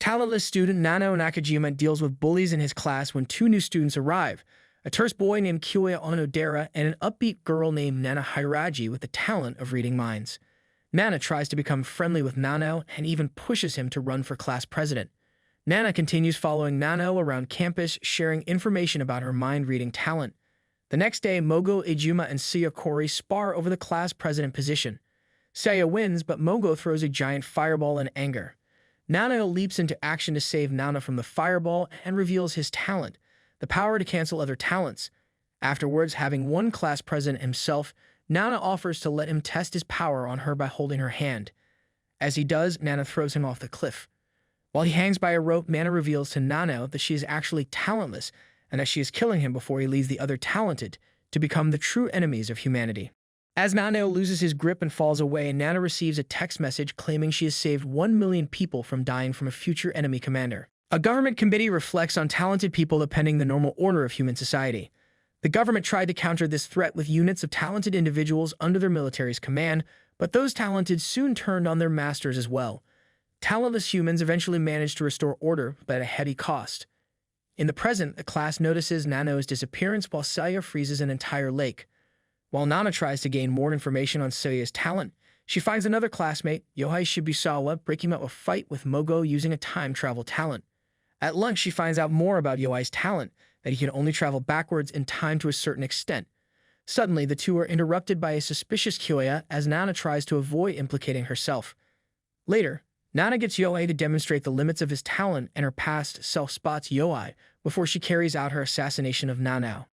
Talentless student Nano Nakajima deals with bullies in his class when two new students arrive, a terse boy named Kyoya Onodera and an upbeat girl named Nana Hiiragi with the talent of reading minds. Nana tries to become friendly with Nano and even pushes him to run for class president. Nana continues following Nano around campus, sharing information about her mind-reading talent. The next day, Mogo Ijuma and Sayakori spar over the class president position. Saya wins, but Mogo throws a giant fireball in anger. Nano leaps into action to save Nana from the fireball and reveals his talent, the power to cancel other talents. Afterwards, having won class president himself, Nana offers to let him test his power on her by holding her hand. As he does, Nana throws him off the cliff. While he hangs by a rope, Nana reveals to Nano that she is actually talentless and that she is killing him before he leaves the other talented to become the true enemies of humanity. As Nano loses his grip and falls away, Nana receives a text message claiming she has saved 1 million people from dying from a future enemy commander. A government committee reflects on talented people appending the normal order of human society. The government tried to counter this threat with units of talented individuals under their military's command, but those talented soon turned on their masters as well. Talentless humans eventually managed to restore order, but at a heavy cost. In the present, the class notices Nano's disappearance while Saya freezes an entire lake. While Nana tries to gain more information on Saya's talent, she finds another classmate, Yohei Shibusawa, breaking up a fight with Mogo using a time travel talent. At lunch, she finds out more about Yohei's talent, that he can only travel backwards in time to a certain extent. Suddenly, the two are interrupted by a suspicious Kyoya as Nana tries to avoid implicating herself. Later, Nana gets Yohei to demonstrate the limits of his talent, and her past self spots Yohei before she carries out her assassination of Nano.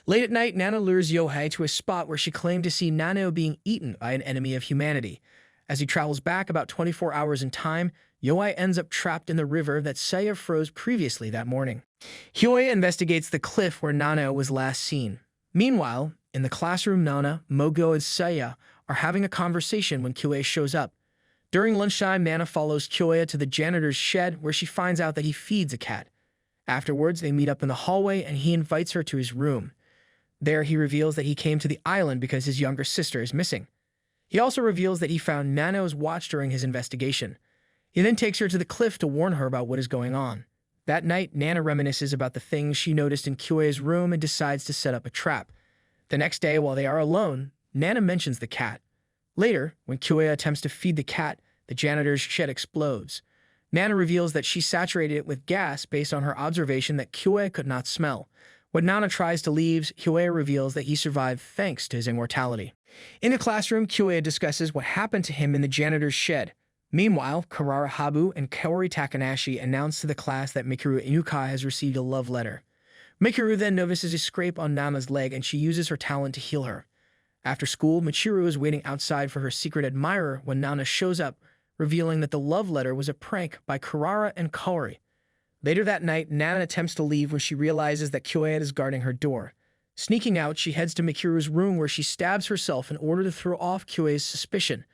Late at night, Nana lures Yohei to a spot where she claimed to see Nano being eaten by an enemy of humanity. As he travels back about 24 hours in time, Yohei ends up trapped in the river that Saya froze previously that morning. Kyoya investigates the cliff where Nano was last seen. Meanwhile, in the classroom, Nana, Mogo, and Saya are having a conversation when Kyoya shows up. During lunchtime, Nana follows Kyoya to the janitor's shed where she finds out that he feeds a cat. Afterwards, they meet up in the hallway and he invites her to his room. There, he reveals that he came to the island because his younger sister is missing. He also reveals that he found Nano's watch during his investigation. He then takes her to the cliff to warn her about what is going on. That night, Nana reminisces about the things she noticed in Kyoya's room and decides to set up a trap. The next day, while they are alone, Nana mentions the cat. Later, when Kyoya attempts to feed the cat, the janitor's shed explodes. Nana reveals that she saturated it with gas based on her observation that Kyoya could not smell. When Nana tries to leave, Kyoya reveals that he survived thanks to his immortality. In the classroom, Kyoya discusses what happened to him in the janitor's shed. Meanwhile, Karara Habu and Kaori Takanashi announce to the class that Mikuru Inukai has received a love letter. Mikuru then notices a scrape on Nana's leg and she uses her talent to heal her. After school, Michiru is waiting outside for her secret admirer when Nana shows up, revealing that the love letter was a prank by Karara and Kaori. Later that night, Nana attempts to leave when she realizes that Kyoya is guarding her door. Sneaking out, she heads to Mikiru's room where she stabs herself in order to throw off Kyoya's suspicion.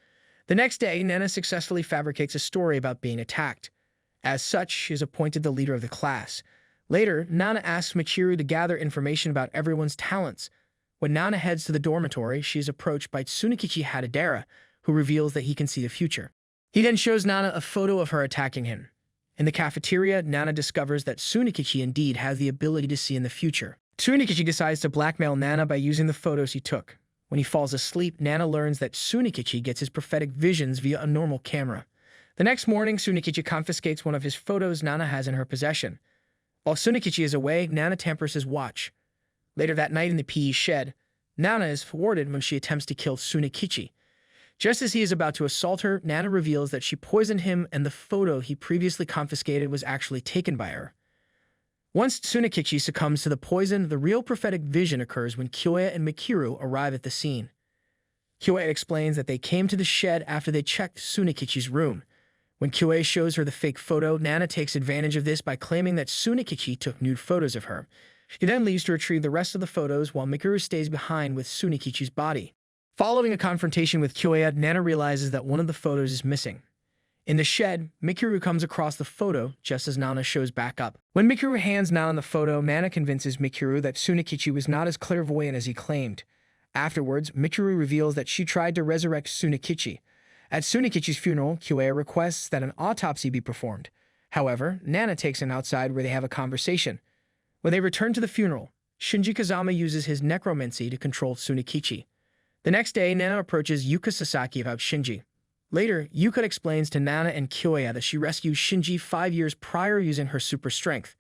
The next day, Nana successfully fabricates a story about being attacked. As such, she is appointed the leader of the class. Later, Nana asks Michiru to gather information about everyone's talents. When Nana heads to the dormitory, she is approached by Tsunikichi Hadadera, who reveals that he can see the future. He then shows Nana a photo of her attacking him. In the cafeteria, Nana discovers that Tsunikichi indeed has the ability to see in the future. Tsunikichi decides to blackmail Nana by using the photos he took. When he falls asleep, Nana learns that Tsunikichi gets his prophetic visions via a normal camera. The next morning, Tsunikichi confiscates one of his photos Nana has in her possession. While Tsunikichi is away, Nana tampers his watch. Later that night in the PE shed, Nana is thwarted when she attempts to kill Tsunikichi. Just as he is about to assault her, Nana reveals that she poisoned him and the photo he previously confiscated was actually taken by her. Once Tsunikichi succumbs to the poison, the real prophetic vision occurs when Kyoya and Mikiru arrive at the scene. Kyoya explains that they came to the shed after they checked Tsunikichi's room. When Kyoya shows her the fake photo, Nana takes advantage of this by claiming that Tsunikichi took nude photos of her. She then leaves to retrieve the rest of the photos while Mikiru stays behind with Tsunikichi's body. Following a confrontation with Kyoya, Nana realizes that one of the photos is missing. In the shed, Mikiru comes across the photo just as Nana shows back up. When Mikiru hands Nana the photo, Nana convinces Mikiru that Tsunikichi was not as clairvoyant as he claimed. Afterwards, Mikiru reveals that she tried to resurrect Tsunikichi. At Tsunikichi's funeral, Kyoya requests that an autopsy be performed. However, Nana takes him outside where they have a conversation. When they return to the funeral, Shinji Kazama uses his necromancy to control Tsunikichi. The next day, Nana approaches Yuka Sasaki about Shinji. Later, Yuka explains to Nana and Kyoya that she rescued Shinji 5 years prior using her super strength.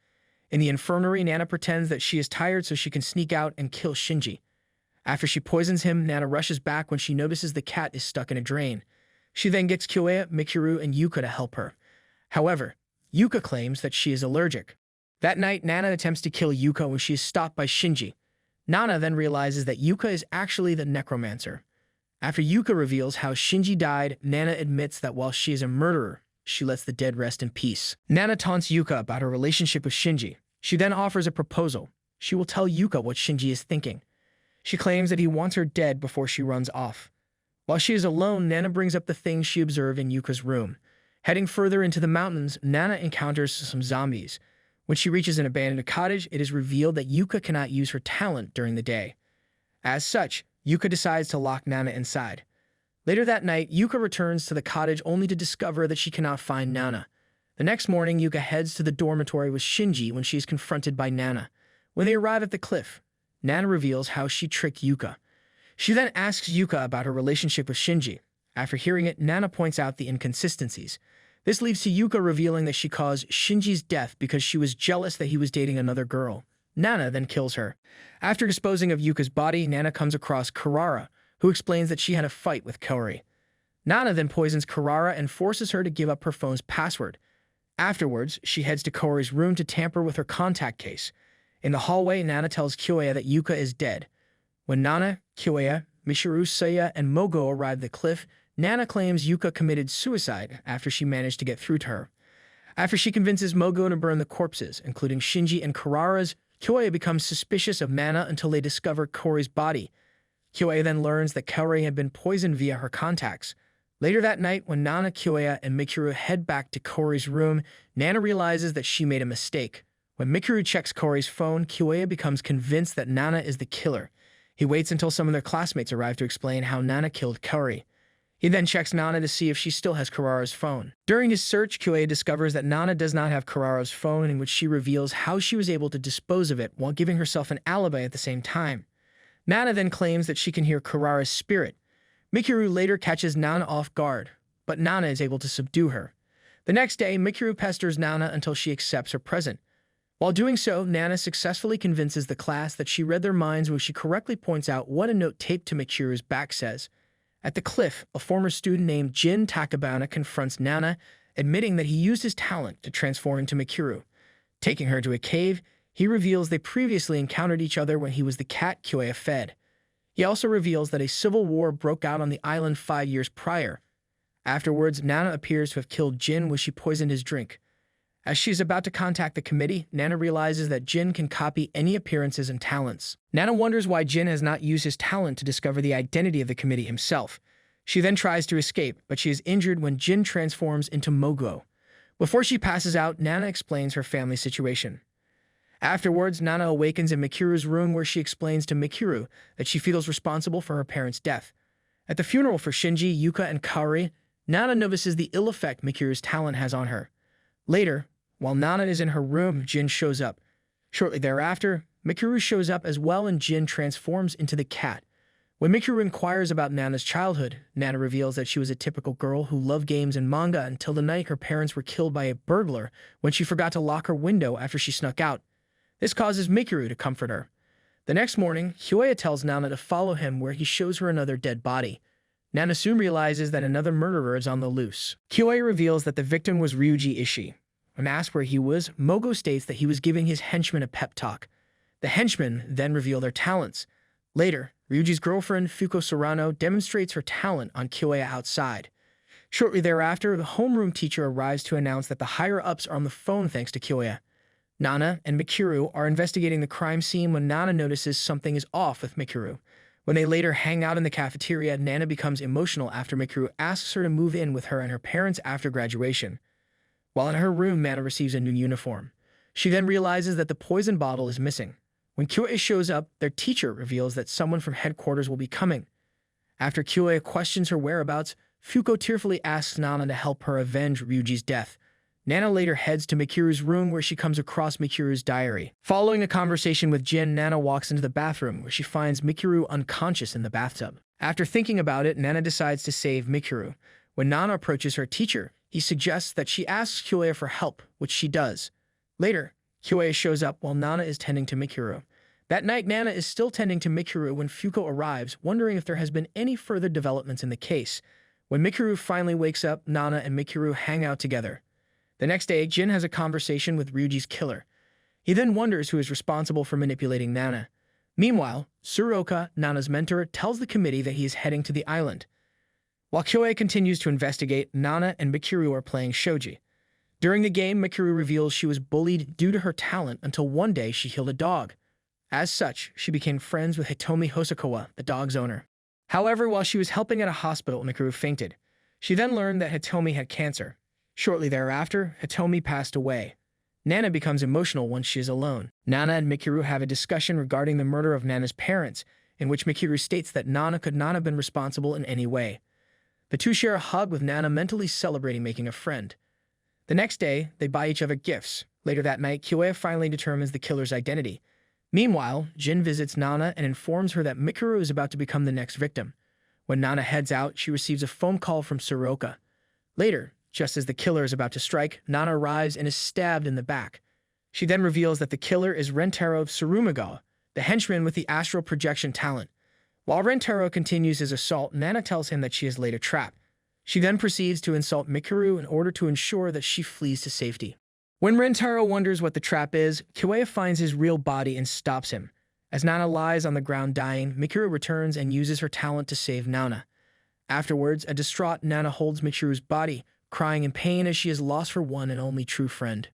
In the infirmary, Nana pretends that she is tired so she can sneak out and kill Shinji. After she poisons him, Nana rushes back when she notices the cat is stuck in a drain. She then gets Kyoya, Mikuru, and Yuka to help her. However, Yuka claims that she is allergic. That night, Nana attempts to kill Yuka when she is stopped by Shinji. Nana then realizes that Yuka is actually the necromancer. After Yuka reveals how Shinji died, Nana admits that while she is a murderer, she lets the dead rest in peace. Nana taunts Yuka about her relationship with Shinji. She then offers a proposal. She will tell Yuka what Shinji is thinking. She claims that he wants her dead before she runs off. While she is alone, Nana brings up the things she observed in Yuka's room. Heading further into the mountains, Nana encounters some zombies. When she reaches an abandoned cottage, it is revealed that Yuka cannot use her talent during the day. As such, Yuka decides to lock Nana inside. Later that night, Yuka returns to the cottage only to discover that she cannot find Nana. The next morning, Yuka heads to the dormitory with Shinji when she is confronted by Nana. When they arrive at the cliff, Nana reveals how she tricked Yuka. She then asks Yuka about her relationship with Shinji. After hearing it, Nana points out the inconsistencies. This leads to Yuka revealing that she caused Shinji's death because she was jealous that he was dating another girl. Nana then kills her. After disposing of Yuka's body, Nana comes across Karara, who explains that she had a fight with Kaori. Nana then poisons Karara and forces her to give up her phone's password. Afterwards, she heads to Kaori's room to tamper with her contact case. In the hallway, Nana tells Kyoya that Yuka is dead. When Nana, Kyoya, Michiru, Seiya, and Mogo arrive at the cliff, Nana claims Yuka committed suicide after she managed to get through to her. After she convinces Mogo to burn the corpses, including Shinji and Karara's, Kyoya becomes suspicious of Nana until they discover Kaori's body. Kyoya then learns that Kaori had been poisoned via her contacts. Later that night, when Nana, Kyoya, and Mikuru head back to Kaori's room, Nana realizes that she made a mistake. When Mikuru checks Kaori's phone, Kyoya becomes convinced that Nana is the killer. He waits until some of their classmates arrive to explain how Nana killed Kaori. He then checks Nana to see if she still has Karara's phone. During his search, Kyoya discovers that Nana does not have Karara's phone, in which she reveals how she was able to dispose of it while giving herself an alibi at the same time. Nana then claims that she can hear Karara's spirit. Mikuru later catches Nana off guard, but Nana is able to subdue her. The next day, Mikuru pesters Nana until she accepts her present. While doing so, Nana successfully convinces the class that she read their minds when she correctly points out what a note taped to Mikuru's back says. At the cliff, a former student named Jin Takabana confronts Nana, admitting that he used his talent to transform into Mikuru. Taking her to a cave, he reveals they previously encountered each other when he was the cat Kyoya fed. He also reveals that a civil war broke out on the island 5 years prior. Afterwards, Nana appears to have killed Jin when she poisoned his drink. As she is about to contact the committee, Nana realizes that Jin can copy any appearances and talents. Nana wonders why Jin has not used his talent to discover the identity of the committee himself. She then tries to escape, but she is injured when Jin transforms into Mogo. Before she passes out, Nana explains her family situation. Afterwards, Nana awakens in Mikuru's room where she explains to Mikuru that she feels responsible for her parents' death. At the funeral for Shinji, Yuka, and Kaori, Nana notices the ill effect Mikuru's talent has on her. Later, while Nana is in her room, Jin shows up. Shortly thereafter, Mikuru shows up as well and Jin transforms into the cat. When Mikuru inquires about Nana's childhood, Nana reveals that she was a typical girl who loved games and manga until the night her parents were killed by a burglar when she forgot to lock her window after she snuck out. This causes Mikuru to comfort her. The next morning, Kyoya tells Nana to follow him where he shows her another dead body. Nana soon realizes that another murderer is on the loose. Kyoya reveals that the victim was Ryuji Ishii. When asked where he was, Mogo states that he was giving his henchmen a pep talk. The henchmen then reveal their talents. Later, Ryuji's girlfriend, Fuko Serrano, demonstrates her talent on Kyoya outside. Shortly thereafter, the homeroom teacher arrives to announce that the higher-ups are on the phone thanks to Kyoya. Nana and Mikuru are investigating the crime scene when Nana notices something is off with Mikuru. When they later hang out in the cafeteria, Nana becomes emotional after Mikuru asks her to move in with her and her parents after graduation. While in her room, Nana receives a new uniform. She then realizes that the poison bottle is missing. When Kyoya shows up, their teacher reveals that someone from headquarters will be coming. After Kyoya questions her whereabouts, Fuko tearfully asks Nana to help her avenge Ryuji's death. Nana later heads to Mikiru's room where she comes across Mikiru's diary. Following a conversation with Jin, Nana walks into the bathroom where she finds Mikiru unconscious in the bathtub. After thinking about it, Nana decides to save Mikiru. When Nana approaches her teacher, he suggests that she asks Kyoya for help, which she does. Later, Kyoya shows up while Nana is tending to Mikiru. That night, Nana is still tending to Mikiru when Fuko arrives, wondering if there has been any further developments in the case. When Mikiru finally wakes up, Nana and Mikiru hang out together. The next day, Jin has a conversation with Ryuji's killer. He then wonders who is responsible for manipulating Nana. Meanwhile, Tsuruoka, Nana's mentor, tells the committee that he is heading to the island. While Kyoei continues to investigate, Nana and Mikiru are playing shogi. During the game, Mikiru reveals she was bullied due to her talent until one day she healed a dog. As such, she became friends with Hitomi Hosokawa, the dog's owner. However, while she was helping at a hospital, Mikiru fainted. She then learned that Hitomi had cancer. Shortly thereafter, Hitomi passed away. Nana becomes emotional once she is alone. Nana and Mikiru have a discussion regarding the murder of Nana's parents, in which Mikiru states that Nana could not have been responsible in any way. The two share a hug with Nana mentally celebrating making a friend. The next day, they buy each other gifts. Later that night, Kyoya finally determines the killer's identity. Meanwhile, Jin visits Nana and informs her that Mikiru is about to become the next victim. When Nana heads out, she receives a phone call from Tsuruoka. Later, just as the killer is about to strike, Nana arrives and is stabbed in the back. She then reveals that the killer is Rentaro Tsurumigawa, the henchman with the astral projection talent. While Rentaro continues his assault, Nana tells him that she has laid a trap. She then proceeds to insult Mikiru in order to ensure that she flees to safety. When Rentaro wonders what the trap is, Kyoya finds his real body and stops him. As Nana lies on the ground dying, Mikiru returns and uses her talent to save Nana. Afterwards, a distraught Nana holds Mikiru's body, crying in pain as she has lost her one and only true friend.